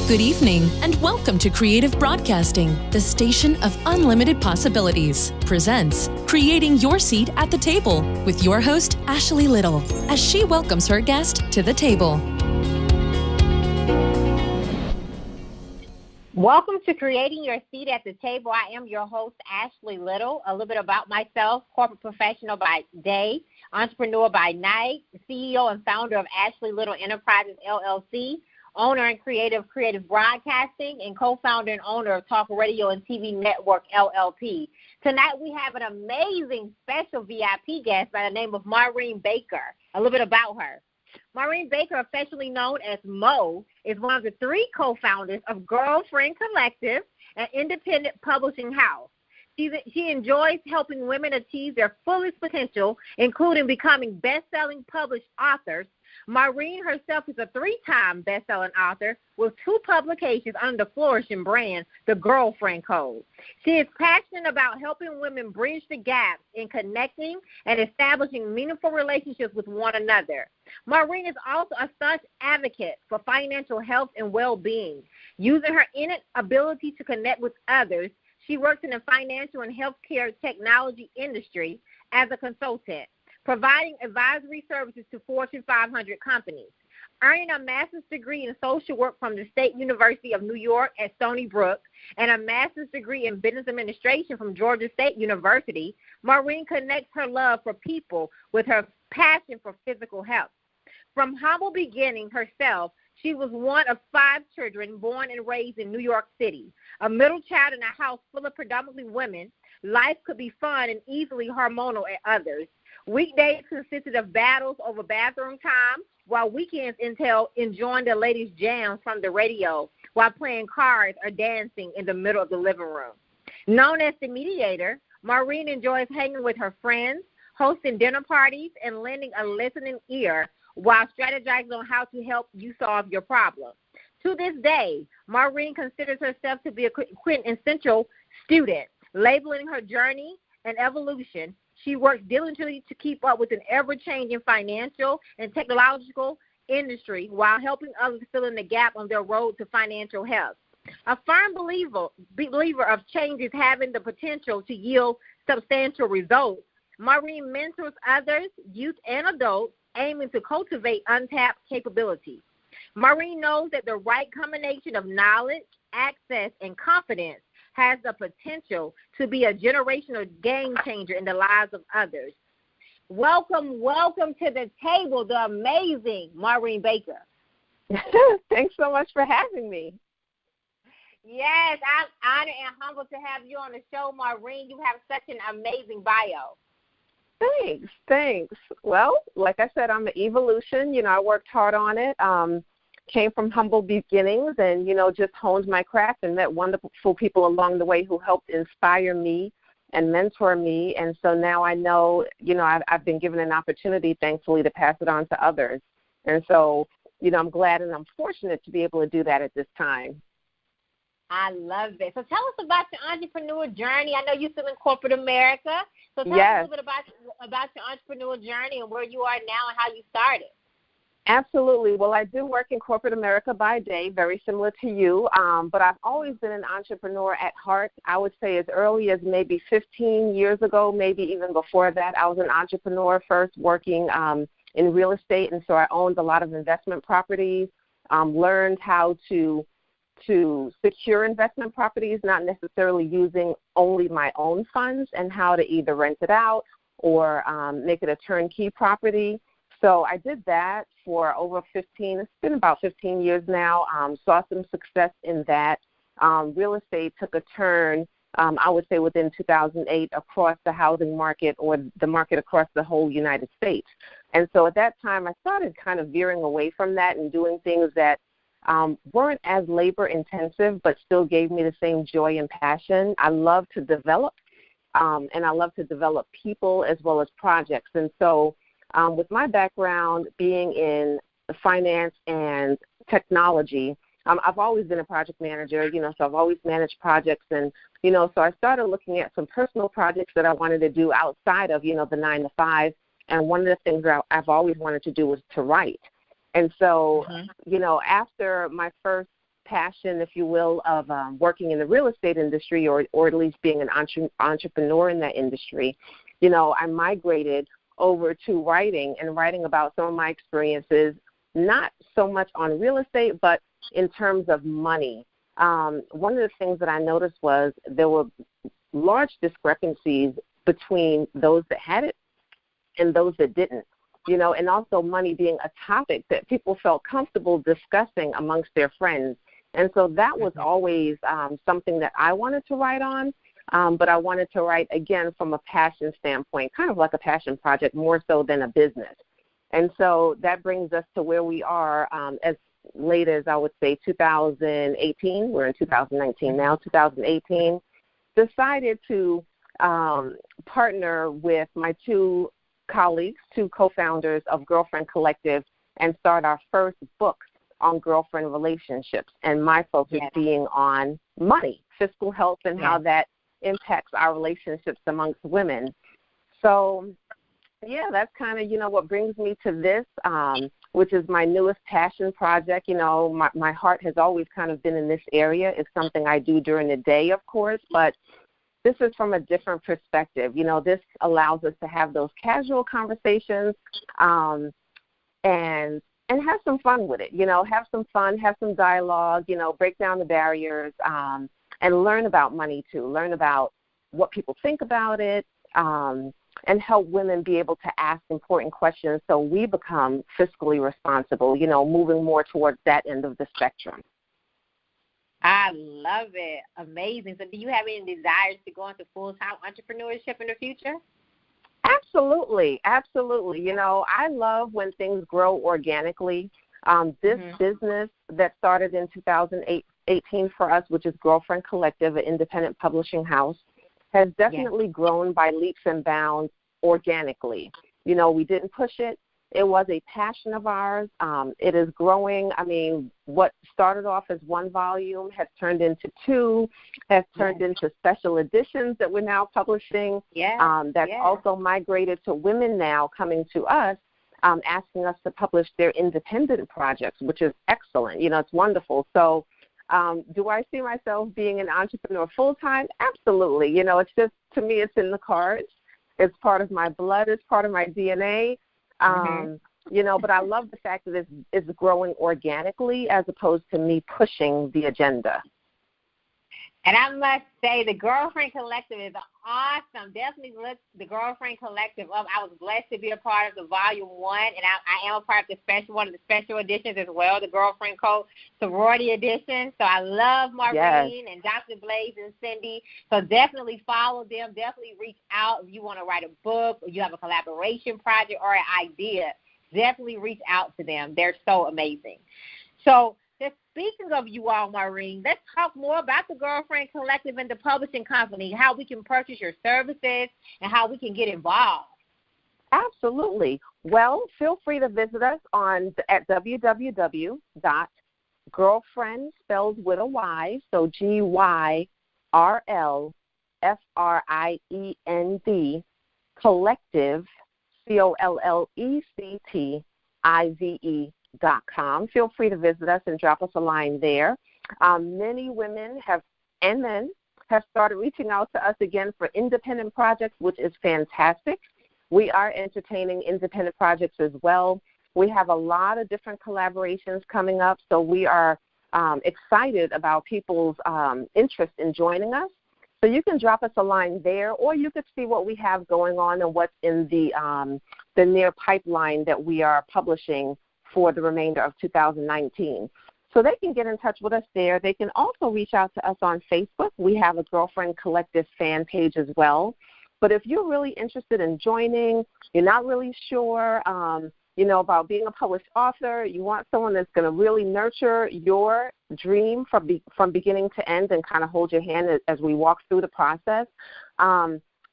Good evening, and welcome to Creative Broadcasting, the station of unlimited possibilities, presents Creating Your Seat at the Table with your host, Ashley Little, as she welcomes her guest to the table. Welcome to Creating Your Seat at the Table. I am your host, Ashley Little. A little bit about myself: corporate professional by day, entrepreneur by night, CEO and founder of Ashley Little Enterprises, LLC, owner and creative Broadcasting, and co-founder and owner of Talk Radio and TV Network, LLP. Tonight we have an amazing special VIP guest by the name of Maureen Baker. A little bit about her. Maureen Baker, affectionately known as Mo, is one of the three co-founders of Girlfriend Collective, an independent publishing house. She enjoys helping women achieve their fullest potential, including becoming best-selling published authors. Maureen herself is a three-time best-selling author with 2 publications under the flourishing brand, The Girlfriend Code. She is passionate about helping women bridge the gaps in connecting and establishing meaningful relationships with one another. Maureen is also a staunch advocate for financial health and well-being. Using her innate ability to connect with others, she works in the financial and healthcare technology industry as a consultant, providing advisory services to Fortune 500 companies. Earning a master's degree in social work from the State University of New York at Stony Brook and a master's degree in business administration from Georgia State University, Maureen connects her love for people with her passion for physical health. From humble beginnings herself, she was one of 5 children born and raised in New York City. A middle child in a house full of predominantly women, life could be fun and easily hormonal at others. Weekdays consisted of battles over bathroom time, while weekends entailed enjoying the latest jams from the radio while playing cards or dancing in the middle of the living room. Known as the mediator, Maureen enjoys hanging with her friends, hosting dinner parties, and lending a listening ear while strategizing on how to help you solve your problem. To this day, Maureen considers herself to be a quintessential student, labeling her journey and evolution. She works diligently to keep up with an ever-changing financial and technological industry while helping others fill in the gap on their road to financial health. A firm believer of changes having the potential to yield substantial results, Maureen mentors others, youth and adults, aiming to cultivate untapped capabilities. Maureen knows that the right combination of knowledge, access, and confidence has the potential to be a generational game changer in the lives of others. Welcome to the table, the amazing Maureen Baker. Thanks so much for having me. Yes, I'm honored and humbled to have you on the show, Maureen. You have such an amazing bio. Thanks. Well, like I said, I'm an evolution. I worked hard on it. Came from humble beginnings and, just honed my craft and met wonderful people along the way who helped inspire me and mentor me. And so now I know, I've been given an opportunity, thankfully, to pass it on to others. And so, I'm glad and I'm fortunate to be able to do that at this time. I love it. So tell us about your entrepreneur journey. I know you're still in corporate America. So tell us a little bit about your entrepreneur journey and where you are now and how you started. Absolutely. Well, I do work in corporate America by day, very similar to you, but I've always been an entrepreneur at heart. I would say as early as maybe 15 years ago, maybe even before that, I was an entrepreneur first working in real estate, and so I owned a lot of investment properties, learned how to secure investment properties, not necessarily using only my own funds, and how to either rent it out or make it a turnkey property. So I did that for it's been about 15 years now, saw some success in that. Real estate took a turn, I would say within 2008, across the housing market or the market across the whole United States. And so at that time, I started kind of veering away from that and doing things that weren't as labor intensive, but still gave me the same joy and passion. I love to develop, and I love to develop people as well as projects. And so with my background being in finance and technology, I've always been a project manager, so I've always managed projects. And, so I started looking at some personal projects that I wanted to do outside of, the 9 to 5. And one of the things that I've always wanted to do was to write. And so, after my first passion, if you will, of working in the real estate industry or at least being an entrepreneur in that industry, you know, I migrated over to writing about some of my experiences, not so much on real estate, but in terms of money. One of the things that I noticed was there were large discrepancies between those that had it and those that didn't, you know, and also money being a topic that people felt comfortable discussing amongst their friends. And so that was always something that I wanted to write on, but I wanted to write, again, from a passion standpoint, kind of like a passion project more so than a business. And so that brings us to where we are as late as, I would say, 2018. We're in 2019 now, 2018. Decided to partner with my two colleagues, two co-founders of Girlfriend Collective, and start our first book on girlfriend relationships, and my focus being on money, fiscal health, and how that impacts our relationships amongst women. So, yeah, that's kind of, you know, what brings me to this, which is my newest passion project. You know, my heart has always kind of been in this area. It's something I do during the day, of course, but this is from a different perspective. You know, this allows us to have those casual conversations and have some fun with it. You know, have some fun, have some dialogue, you know, break down the barriers and learn about money too, learn about what people think about it, and help women be able to ask important questions so we become fiscally responsible, you know, moving more towards that end of the spectrum. I love it. Amazing. So do you have any desires to go into full-time entrepreneurship in the future? Absolutely. Absolutely. You know, I love when things grow organically. This business that started in 2018 for us, which is Girlfriend Collective, an independent publishing house, has definitely grown by leaps and bounds organically. You know, we didn't push it. It was a passion of ours. It is growing. I mean, what started off as one volume has turned into two, has turned into special editions that we're now publishing. That's also migrated to women now coming to us, asking us to publish their independent projects, which is excellent. You know, it's wonderful. So do I see myself being an entrepreneur full-time? Absolutely. You know, it's just, to me, it's in the cards. It's part of my blood. It's part of my DNA. You know, but I love the fact that it's growing organically as opposed to me pushing the agenda. And I must say, the Girlfriend Collective is awesome. Definitely look the Girlfriend Collective up. I was blessed to be a part of the Volume 1, and I am a part of one of the special editions as well, the Girlfriend Code Sorority Edition. So I love Maureen and Dr. Blaze and Cindy. So definitely follow them. Definitely reach out if you want to write a book or you have a collaboration project or an idea. Definitely reach out to them. They're so amazing. So speaking of you all, Maureen, let's talk more about the Girlfriend Collective and the publishing company, how we can purchase your services and how we can get involved. Absolutely. Well, feel free to visit us at www.girlfriend, spelled with a Y, so GYRLFRIEND, collective, COLLECTIVE.com. Feel free to visit us and drop us a line there. Many women and men have started reaching out to us again for independent projects, which is fantastic. We are entertaining independent projects as well. We have a lot of different collaborations coming up, so we are excited about people's interest in joining us. So you can drop us a line there, or you could see what we have going on and what's in the near pipeline that we are publishing for the remainder of 2019. So they can get in touch with us there. They can also reach out to us on Facebook. We have a Girlfriend Collective fan page as well. But if you're really interested in joining, you're not really sure, you know, about being a published author, you want someone that's going to really nurture your dream from beginning to end and kind of hold your hand as we walk through the process.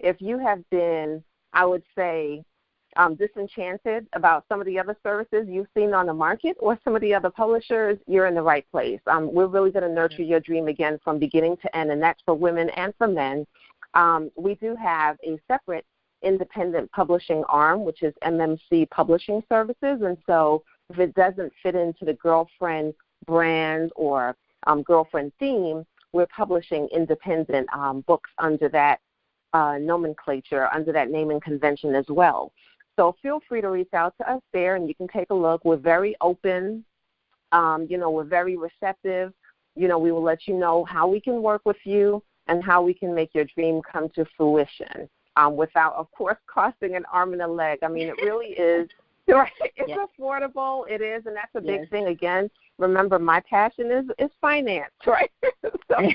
If you have been, I would say, disenchanted about some of the other services you've seen on the market or some of the other publishers, you're in the right place. We're really going to nurture your dream again from beginning to end, and that's for women and for men. We do have a separate independent publishing arm, which is MMC Publishing Services, and so if it doesn't fit into the Girlfriend brand or girlfriend theme, we're publishing independent books under that nomenclature, under that naming convention as well. So feel free to reach out to us there, and you can take a look. We're very open. We're very receptive. We will let you know how we can work with you and how we can make your dream come to fruition without, of course, costing an arm and a leg. I mean, it really is. Right? It's affordable. It is, and that's a big thing. Again, remember, my passion is finance, right? So,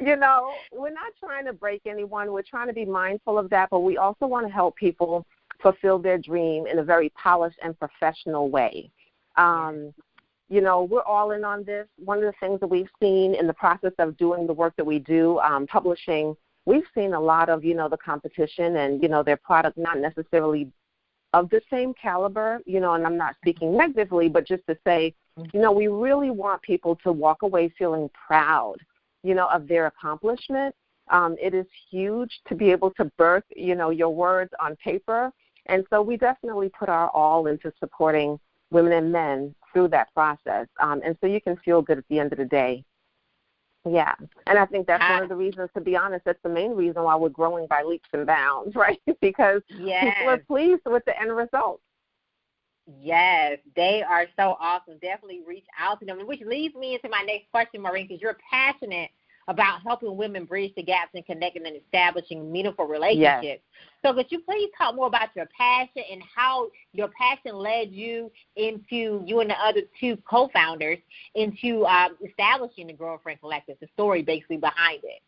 we're not trying to break anyone. We're trying to be mindful of that, but we also want to help people fulfill their dream in a very polished and professional way. We're all in on this. One of the things that we've seen in the process of doing the work that we do, publishing, we've seen a lot of, the competition and, their product not necessarily of the same caliber, and I'm not speaking negatively, but just to say, we really want people to walk away feeling proud, of their accomplishment. It is huge to be able to birth, your words on paper. And so we definitely put our all into supporting women and men through that process. And so you can feel good at the end of the day. Yeah, and I think that's one of the reasons, to be honest, that's the main reason why we're growing by leaps and bounds, right? Because people are pleased with the end result. Yes, they are so awesome. Definitely reach out to them, which leads me into my next question, Maureen, because you're passionate about helping women bridge the gaps and connecting and establishing meaningful relationships. Yes. So could you please talk more about your passion and how your passion led you into, you and the other two co-founders, into establishing the Girlfriend Collective, the story basically behind it?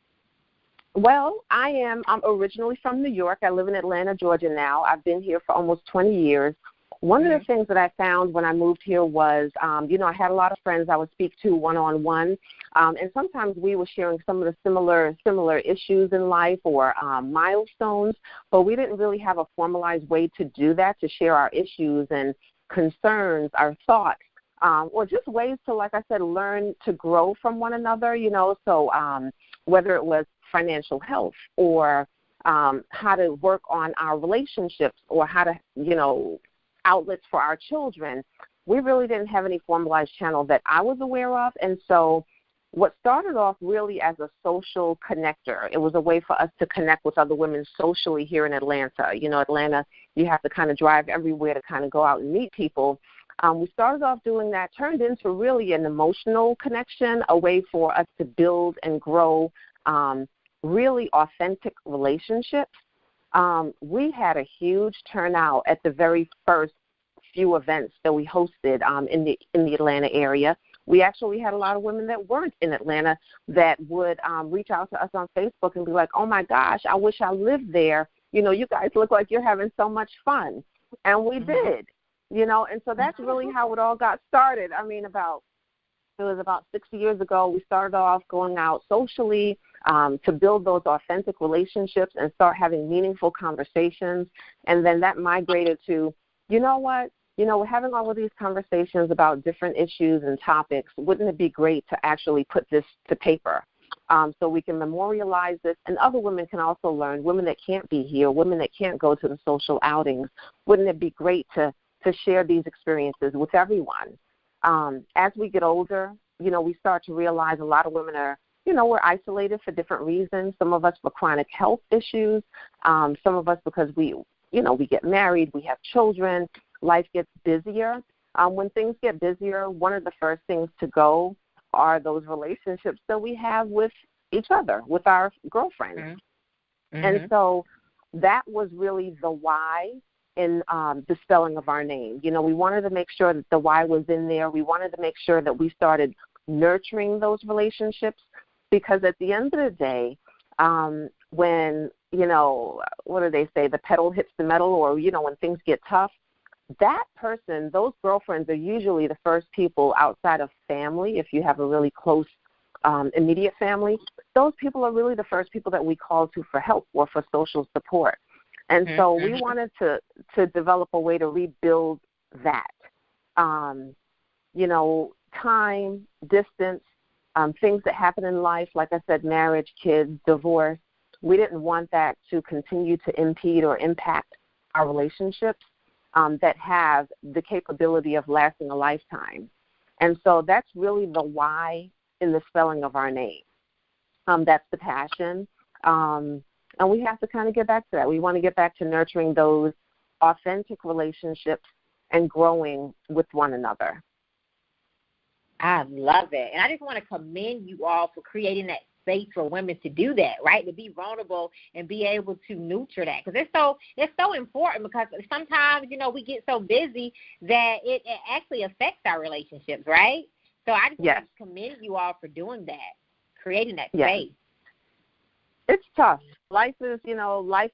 Well, I'm originally from New York. I live in Atlanta, Georgia now. I've been here for almost 20 years. One of the things that I found when I moved here was, I had a lot of friends I would speak to one-on-one, and sometimes we were sharing some of the similar issues in life or milestones, but we didn't really have a formalized way to do that, to share our issues and concerns, our thoughts, or just ways to, like I said, learn to grow from one another, so whether it was financial health or how to work on our relationships or how to, outlets for our children, we really didn't have any formalized channel that I was aware of. And so what started off really as a social connector, it was a way for us to connect with other women socially here in Atlanta. Atlanta, you have to kind of drive everywhere to kind of go out and meet people. We started off doing that, turned into really an emotional connection, a way for us to build and grow really authentic relationships. We had a huge turnout at the very first few events that we hosted in the Atlanta area. We actually had a lot of women that weren't in Atlanta that would reach out to us on Facebook and be like, oh, my gosh, I wish I lived there. You guys look like you're having so much fun. And we did, and so that's really how it all got started. I mean, it was about 6 years ago, we started off going out socially to build those authentic relationships and start having meaningful conversations. And then that migrated to, we're having all of these conversations about different issues and topics. Wouldn't it be great to actually put this to paper so we can memorialize this and other women can also learn, women that can't be here, women that can't go to the social outings. Wouldn't it be great to share these experiences with everyone? As we get older, we start to realize a lot of women are, we're isolated for different reasons. Some of us for chronic health issues. Some of us because we get married, we have children, life gets busier. When things get busier, one of the first things to go are those relationships that we have with each other, with our girlfriends. Mm-hmm. And so that was really the why in the spelling of our name. We wanted to make sure that the why was in there. We wanted to make sure that we started nurturing those relationships because at the end of the day, when, what do they say, the pedal hits the metal or, when things get tough, that person, those girlfriends are usually the first people outside of family. If you have a really close immediate family, those people are really the first people that we call to for help or for social support. And so we wanted to develop a way to rebuild that. Time, distance, things that happen in life, like I said, marriage, kids, divorce. We didn't want that to continue to impede or impact our relationships that have the capability of lasting a lifetime. And so that's really the why in the spelling of our name. That's the passion. And we have to kind of get back to that. We want to get back to nurturing those authentic relationships and growing with one another. I love it. And I just want to commend you all for creating that space for women to do that, right? To be vulnerable and be able to nurture that. Because it's so important, because sometimes, we get so busy that it actually affects our relationships, right? So I just want to commend you all for doing that, creating that space. It's tough. Life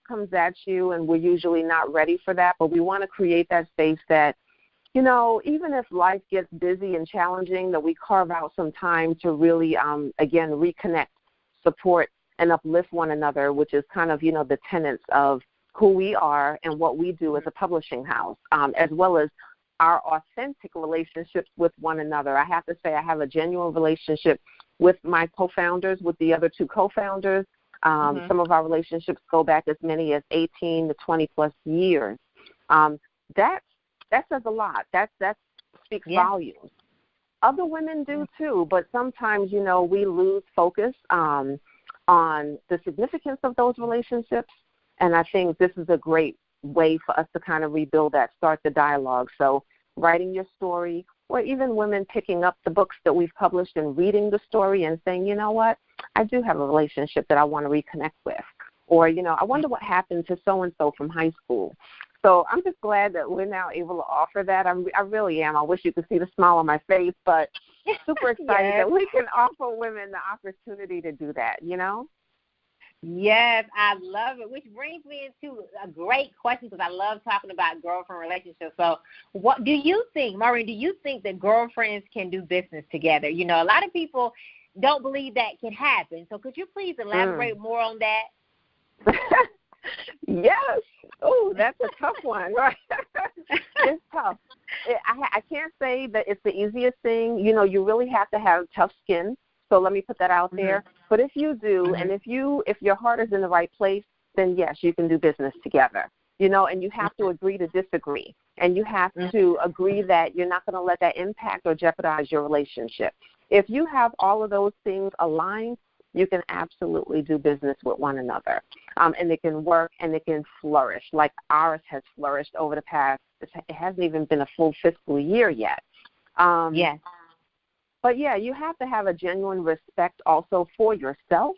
comes at you, and we're usually not ready for that, but we want to create that space that, even if life gets busy and challenging, that we carve out some time to really, again, reconnect, support, and uplift one another, which is kind of, the tenets of who we are and what we do as a publishing house, as well as our authentic relationships with one another. I have to say I have a genuine relationship with my co-founders, with the other two co-founders. Some of our relationships go back as many as 18 to 20-plus years. That says a lot. That speaks volumes. Other women do too, but sometimes, we lose focus on the significance of those relationships, and I think this is a great way for us to kind of rebuild that, start the dialogue. So writing your story, or even women picking up the books that we've published and reading the story and saying, you know what, I do have a relationship that I want to reconnect with. Or, I wonder what happened to so-and-so from high school. So I'm just glad that we're now able to offer that. I really am. I wish you could see the smile on my face, but super excited that we can offer women the opportunity to do that, Yes, I love it, which brings me into a great question, because I love talking about girlfriend relationships. So what do you think, Maureen, that girlfriends can do business together? A lot of people don't believe that can happen. So could you please elaborate more on that? Yes. Oh, that's a tough one, right? It's tough. I can't say that it's the easiest thing. You really have to have tough skin. So let me put that out there. But if you do, and if your heart is in the right place, then yes, you can do business together. And you have to agree to disagree. And you have to agree that you're not going to let that impact or jeopardize your relationship. If you have all of those things aligned, you can absolutely do business with one another. And it can work and it can flourish like ours has flourished over the past, it hasn't even been a full fiscal year yet. Yes. But, you have to have a genuine respect also for yourself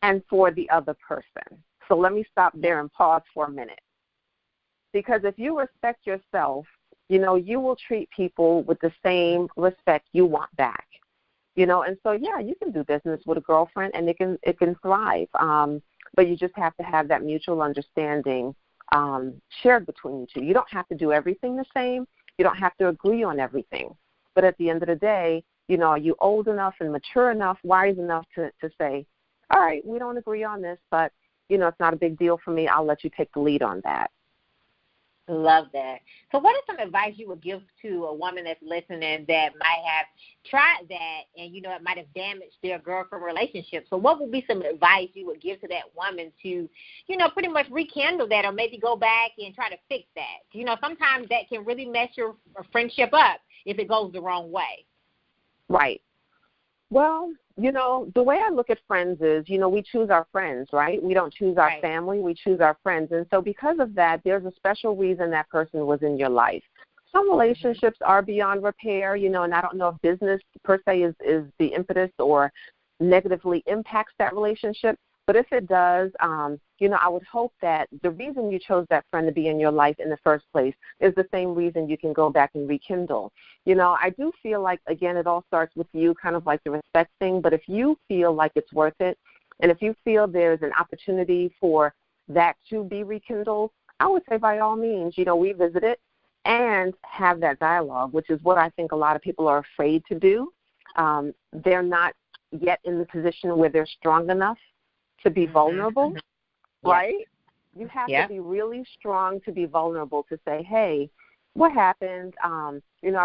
and for the other person. So let me stop there and pause for a minute. Because if you respect yourself, you will treat people with the same respect you want back. And so, you can do business with a girlfriend, and it can thrive. But you just have to have that mutual understanding shared between you two. You don't have to do everything the same. You don't have to agree on everything. But at the end of the day, are you old enough and mature enough, wise enough to say, all right, we don't agree on this, but, it's not a big deal for me. I'll let you take the lead on that. Love that. So what is some advice you would give to a woman that's listening that might have tried that and, it might have damaged their girlfriend relationship? So what would be some advice you would give to that woman to, pretty much rekindle that, or maybe go back and try to fix that? Sometimes that can really mess your friendship up if it goes the wrong way. Right. Well, the way I look at friends is, we choose our friends, right? We don't choose our family. We choose our friends. And so because of that, there's a special reason that person was in your life. Some relationships are beyond repair, and I don't know if business per se is the impetus or negatively impacts that relationship. But if it does, I would hope that the reason you chose that friend to be in your life in the first place is the same reason you can go back and rekindle. I do feel like, again, it all starts with you, kind of like the respect thing. But if you feel like it's worth it, and if you feel there's an opportunity for that to be rekindled, I would say by all means, revisit it and have that dialogue, which is what I think a lot of people are afraid to do. They're not yet in the position where they're strong enough to be vulnerable, right? You have to be really strong to be vulnerable, to say, hey, what happened? I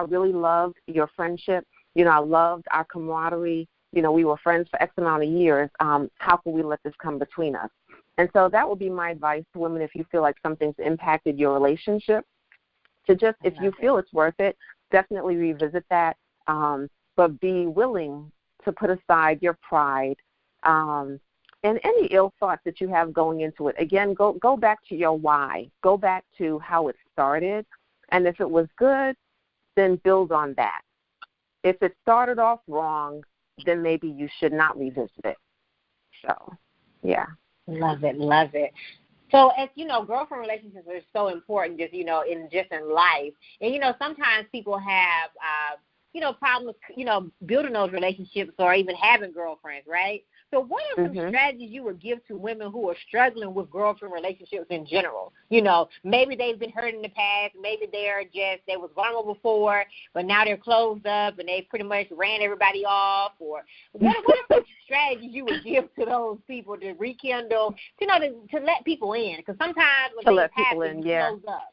really loved your friendship. I loved our camaraderie. We were friends for X amount of years. How can we let this come between us? And so that would be my advice to women if you feel like something's impacted your relationship, to just, if you feel it's worth it, definitely revisit that. but be willing to put aside your pride and any ill thoughts that you have going into it. Again, go back to your why. Go back to how it started, and if it was good, then build on that. If it started off wrong, then maybe you should not revisit it. So, yeah. Love it, love it. So, as you know, girlfriend relationships are so important, just in life. And sometimes people have problems, building those relationships or even having girlfriends, right? So, what are some strategies you would give to women who are struggling with girlfriend relationships in general? Maybe they've been hurt in the past. Maybe they was vulnerable before, but now they're closed up and they pretty much ran everybody off. Or what are some strategies you would give to those people to rekindle, to let people in? Because sometimes when things happen, you close up.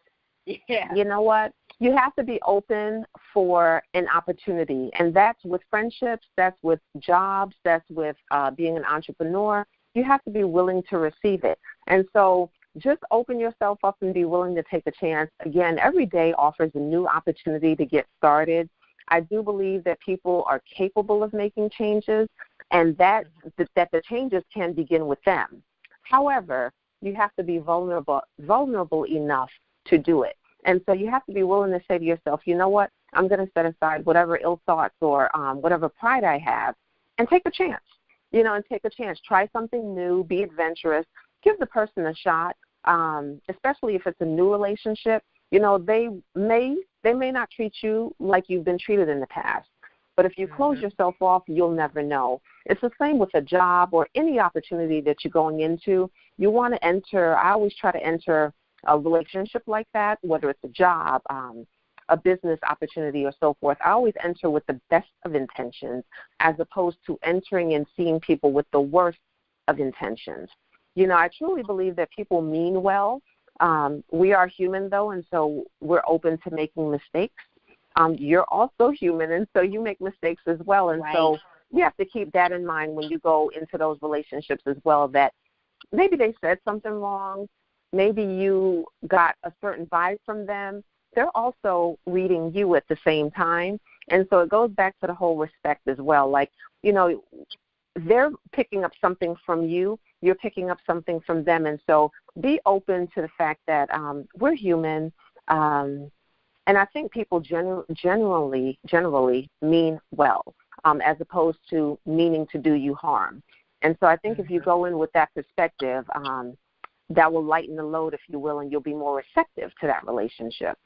Yeah. You know what? You have to be open for an opportunity, and that's with friendships, that's with jobs, that's with being an entrepreneur. You have to be willing to receive it. And so just open yourself up and be willing to take a chance. Again, every day offers a new opportunity to get started. I do believe that people are capable of making changes, and that the changes can begin with them. However, you have to be vulnerable enough to do it. And so you have to be willing to say to yourself, you know what, I'm going to set aside whatever ill thoughts or whatever pride I have and take a chance, Try something new, be adventurous, give the person a shot, especially if it's a new relationship. They may not treat you like you've been treated in the past. But if you close yourself off, you'll never know. It's the same with a job or any opportunity that you're going into. You want to enter, I always try to enter a relationship like that, whether it's a job, a business opportunity, or so forth. I always enter with the best of intentions as opposed to entering and seeing people with the worst of intentions. I truly believe that people mean well. We are human, though, and so we're open to making mistakes. You're also human, and so you make mistakes as well. And so you have to keep that in mind when you go into those relationships as well, that maybe they said something wrong. Maybe you got a certain vibe from them. They're also reading you at the same time. And so it goes back to the whole respect as well. Like, they're picking up something from you. You're picking up something from them. And so be open to the fact that we're human. And I think people generally mean well, as opposed to meaning to do you harm. And so I think if you go in with that perspective, that will lighten the load, if you will, and you'll be more receptive to that relationship.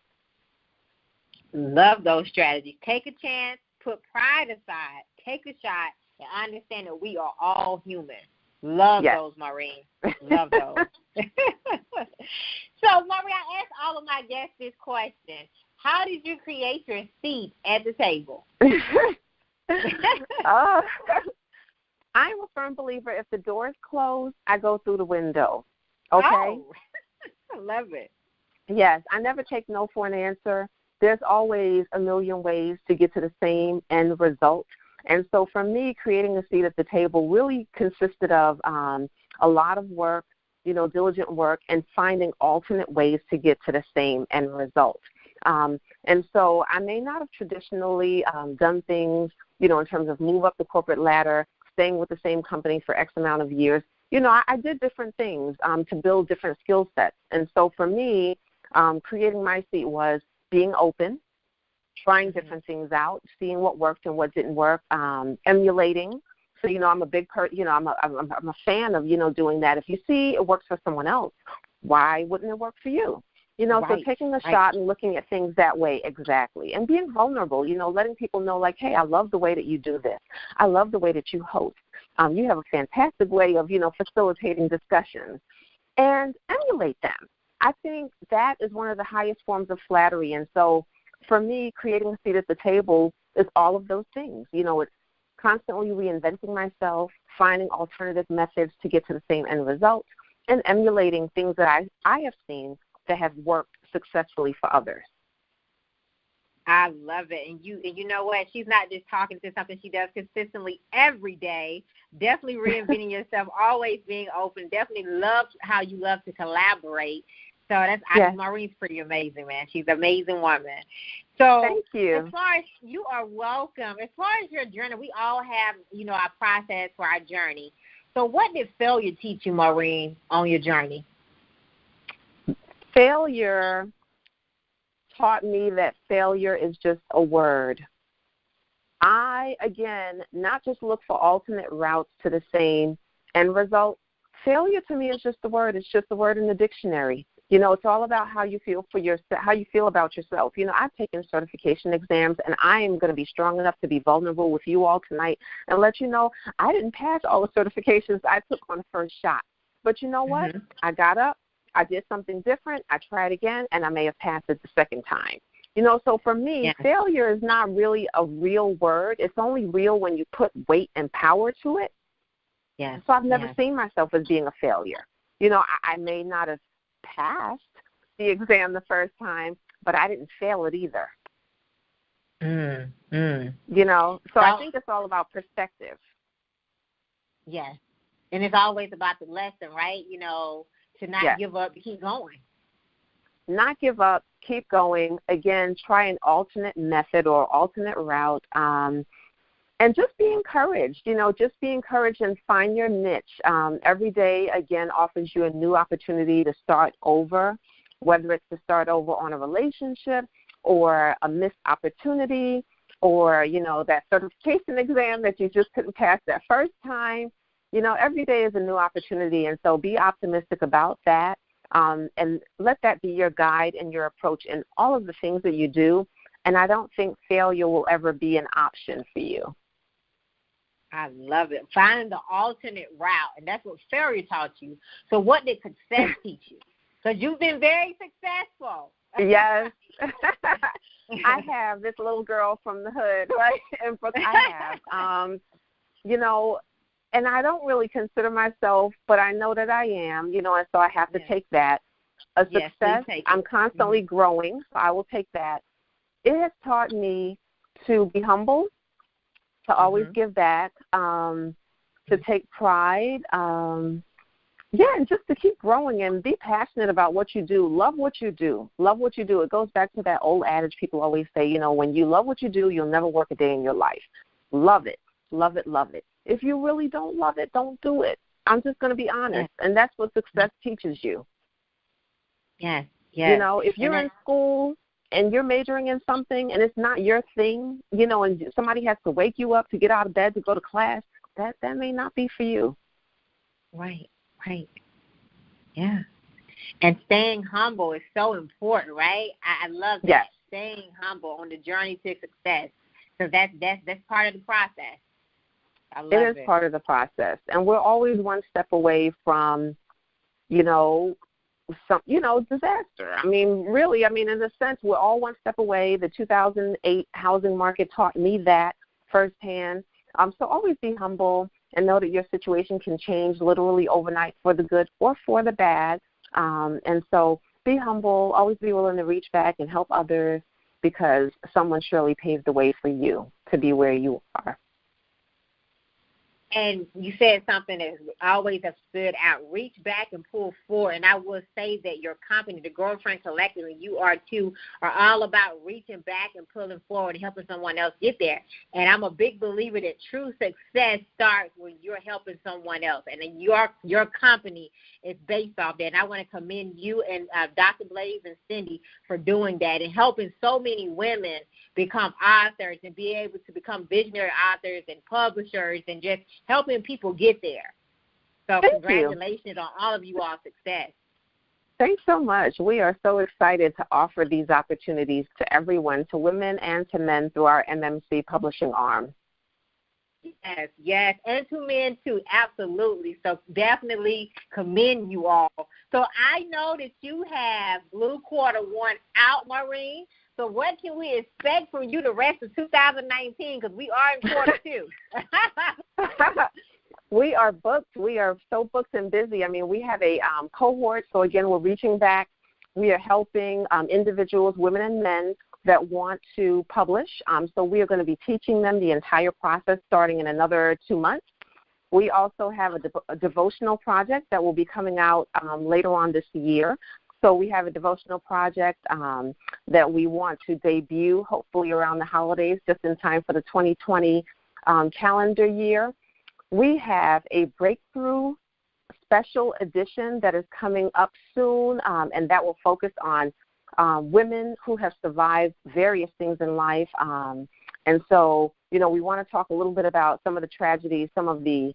Love those strategies. Take a chance, put pride aside, take a shot, and understand that we are all human. Love those, Maureen. Love those. So, Maureen, I asked all of my guests this question. How did you create your seat at the table? I'm a firm believer, if the door is closed, I go through the window. Okay? Oh, I love it. Yes, I never take no for an answer. There's always a million ways to get to the same end result. And so for me, creating a seat at the table really consisted of a lot of work, diligent work, and finding alternate ways to get to the same end result. And so I may not have traditionally done things, in terms of move up the corporate ladder, staying with the same company for X amount of years. I did different things to build different skill sets. And so for me, creating my seat was being open, trying different things out, seeing what worked and what didn't work, emulating. So, I'm a big I'm a fan of, doing that. If you see it works for someone else, why wouldn't it work for you? So taking a shot and looking at things that way, exactly, and being vulnerable, letting people know, like, hey, I love the way that you do this. I love the way that you host. You have a fantastic way of, facilitating discussions, and emulate them. I think that is one of the highest forms of flattery. And so for me, creating a seat at the table is all of those things. It's constantly reinventing myself, finding alternative methods to get to the same end result, and emulating things that I have seen that have worked successfully for others. I love it. And you know what? She's not just talking to something she does consistently every day. Definitely reinventing yourself, always being open. Definitely love how you love to collaborate. So Maureen's pretty amazing, man. She's an amazing woman. So thank you. As far as you are welcome. As far as your journey, we all have, our process for our journey. So what did failure teach you, Maureen, on your journey? Failure taught me that failure is just a word. I, again, not just look for alternate routes to the same end result. Failure to me is just a word. It's just a word in the dictionary. It's all about how you feel how you feel about yourself. I've taken certification exams, and I am going to be strong enough to be vulnerable with you all tonight and let you know I didn't pass all the certifications I took on the first shot. But you know what? Mm-hmm. I got up, I did something different, I tried again, and I may have passed it the second time. So for me, failure is not really a real word. It's only real when you put weight and power to it. Yeah. So I've never seen myself as being a failure. I may not have passed the exam the first time, but I didn't fail it either. So I think it's all about perspective. Yes. And it's always about the lesson, right? To not give up, keep going. Not give up, keep going. Again, try an alternate method or alternate route. And just be encouraged, just be encouraged and find your niche. Every day, again, offers you a new opportunity to start over, whether it's to start over on a relationship or a missed opportunity or, that certification exam that you just couldn't pass that first time. Every day is a new opportunity, and so be optimistic about that, and let that be your guide and your approach in all of the things that you do. And I don't think failure will ever be an option for you. I love it. Finding the alternate route, and that's what failure taught you. So what did success teach you? Because you've been very successful. Yes. I have this little girl from the hood, right? And I have, and I don't really consider myself, but I know that I am, and so I have to take that. A success, I'm constantly growing, so I will take that. It has taught me to be humble, to always give back, to take pride, and just to keep growing and be passionate about what you do. Love what you do. Love what you do. It goes back to that old adage people always say, when you love what you do, you'll never work a day in your life. Love it. Love it. Love it. If you really don't love it, don't do it. I'm just going to be honest, and that's what success teaches you. Yes, yes. If you're in school and you're majoring in something and it's not your thing, and somebody has to wake you up to get out of bed to go to class, that may not be for you. Right. Yeah. And staying humble is so important, right? I love that. Yes. Staying humble on the journey to success. So that's part of the process. I love it. It is part of the process. And we're always one step away from, disaster. Really, in a sense, we're all one step away. The 2008 housing market taught me that firsthand. So always be humble and know that your situation can change literally overnight for the good or for the bad. And so be humble, always be willing to reach back and help others because someone surely paved the way for you to be where you are. And you said something that always has stood out. Reach back and pull forward. And I will say that your company, the Girlfriend Collective, and you are too, are all about reaching back and pulling forward and helping someone else get there. And I'm a big believer that true success starts when you're helping someone else. And then your company is based off that. And I want to commend you and Dr. Blaze and Cindy for doing that and helping so many women become authors and be able to become visionary authors and publishers and just helping people get there. So congratulations on all of you all's success. Thanks so much. We are so excited to offer these opportunities to everyone, to women and to men through our MMC publishing arm. Yes, and to men too, absolutely. So definitely commend you all. So I know that you have Blue Quarter 1 out, Maureen. So what can we expect from you the rest of 2019? Because we are in quarter 2. We are booked. We are so booked and busy. We have a cohort. So, again, we're reaching back. We are helping individuals, women and men, that want to publish. So we are going to be teaching them the entire process starting in another 2 months. We also have a devotional project that will be coming out later on this year. So we have a devotional project that we want to debut hopefully around the holidays, just in time for the 2020 calendar year. We have a breakthrough special edition that is coming up soon, and that will focus on women who have survived various things in life. And so, we want to talk a little bit about some of the tragedies, some of the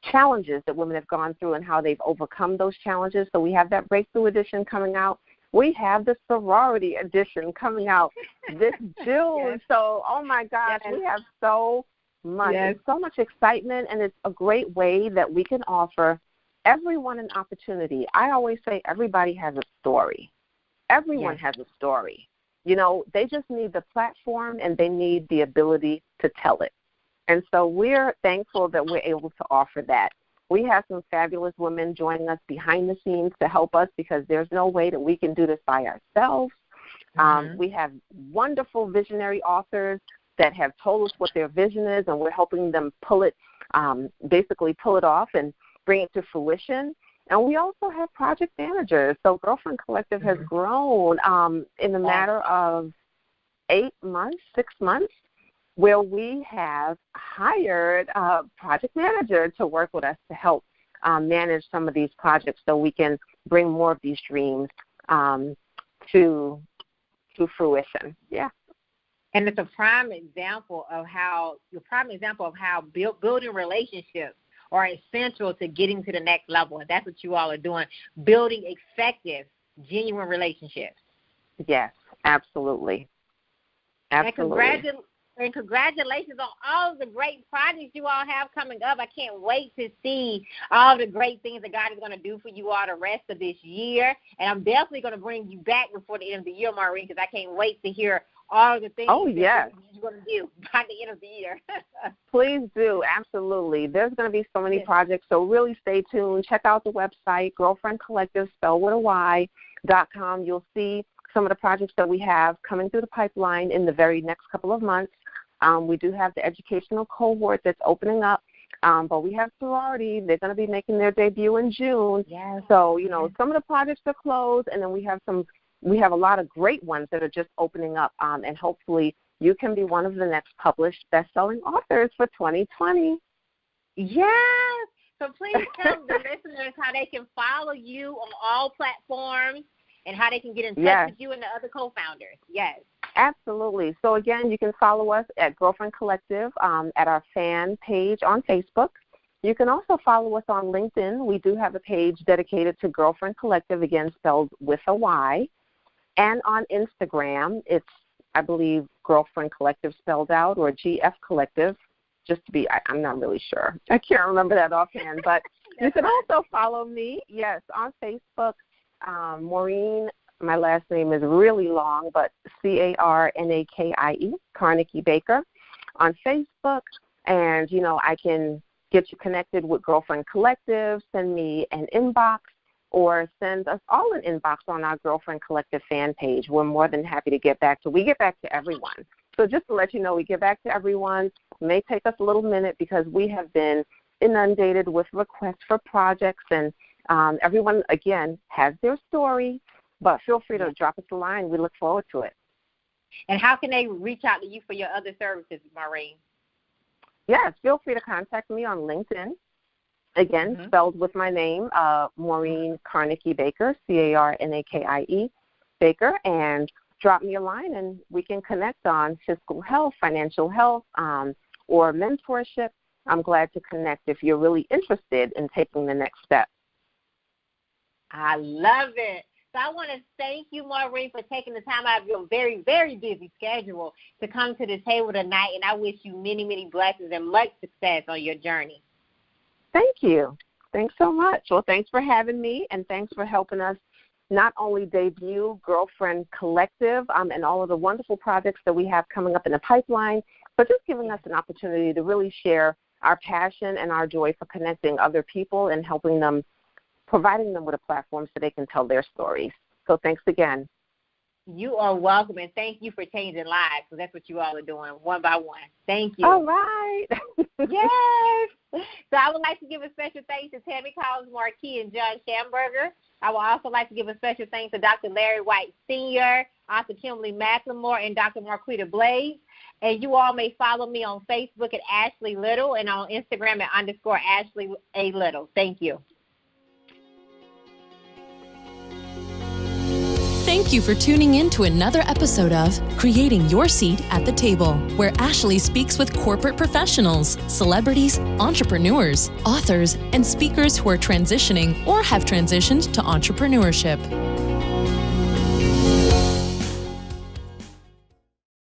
challenges that women have gone through and how they've overcome those challenges. So we have that breakthrough edition coming out. We have the sorority edition coming out this June. Yes. So, oh my gosh, yes. We have so much. Yes. So much excitement, and it's a great way that we can offer everyone an opportunity. I always say everybody has a story. Everyone has a story. They just need the platform and they need the ability to tell it. And so we're thankful that we're able to offer that. We have some fabulous women joining us behind the scenes to help us, because there's no way that we can do this by ourselves. We have wonderful visionary authors that have told us what their vision is, and we're helping them pull it off and bring it to fruition. And we also have project managers. So Girlfriend Collective has grown in a matter of 6 months, where we have hired a project manager to work with us to help manage some of these projects so we can bring more of these dreams to fruition. Yeah. And it's a prime example of how building relationships are essential to getting to the next level. And that's what you all are doing, building effective, genuine relationships. Yes, absolutely. Absolutely. And congratulations on all the great projects you all have coming up. I can't wait to see all the great things that God is going to do for you all the rest of this year. And I'm definitely going to bring you back before the end of the year, Maureen, because I can't wait to hear all the things that you're going to do by the end of the year. Please do. Absolutely. There's going to be so many projects, so really stay tuned. Check out the website, Girlfriend Collective, spelled with a Y.com. You'll see some of the projects that we have coming through the pipeline in the very next couple of months. We do have the educational cohort that's opening up, but we have sorority. They're going to be making their debut in June. Yes. So, some of the projects are closed, and then we have a lot of great ones that are just opening up, and hopefully you can be one of the next published best-selling authors for 2020. Yes. So please tell the listeners how they can follow you on all platforms and how they can get in touch with you and the other co-founders. Yes. Absolutely. So, again, you can follow us at Girlfriend Collective at our fan page on Facebook. You can also follow us on LinkedIn. We do have a page dedicated to Girlfriend Collective, again, spelled with a Y. And on Instagram, it's, I believe, Girlfriend Collective spelled out, or GF Collective, just to be, I'm not really sure. I can't remember that offhand. But you can also follow me, on Facebook. Maureen, my last name is really long, but Carnakie, Carnegie Baker, on Facebook. And, I can get you connected with Girlfriend Collective, send me an inbox, or send us all an inbox on our Girlfriend Collective fan page. We're more than happy to get back to. We get back to everyone. So just to let you know, we get back to everyone. It may take us a little minute because we have been inundated with requests for projects, and everyone, again, has their story, but feel free to drop us a line. We look forward to it. And how can they reach out to you for your other services, Maureen? Yes, feel free to contact me on LinkedIn. Again, spelled with my name, Maureen Carnegie Baker, Carnakie Baker, and drop me a line and we can connect on fiscal health, financial health, or mentorship. I'm glad to connect if you're really interested in taking the next step. I love it. So I want to thank you, Maureen, for taking the time out of your very, very busy schedule to come to the table tonight, and I wish you many, many blessings and much success on your journey. Thank you. Thanks so much. Well, thanks for having me, and thanks for helping us not only debut Girlfriend Collective and all of the wonderful projects that we have coming up in the pipeline, but just giving us an opportunity to really share our passion and our joy for connecting other people and helping them, providing them with a platform so they can tell their stories. So thanks again. You are welcome, and thank you for changing lives, because that's what you all are doing, one by one. Thank you. All right. Yes. So I would like to give a special thanks to Tammy Collins Marquis and John Schamberger I would also like to give a special thanks to Dr. Larry White Sr., Author Kimberly McLemore, and Dr. Marquita Blaze. And you all may follow me on Facebook at Ashley Little and on Instagram at _Ashley A. Little. Thank you. Thank you for tuning in to another episode of Creating Your Seat at the Table, where Ashley speaks with corporate professionals, celebrities, entrepreneurs, authors, and speakers who are transitioning or have transitioned to entrepreneurship.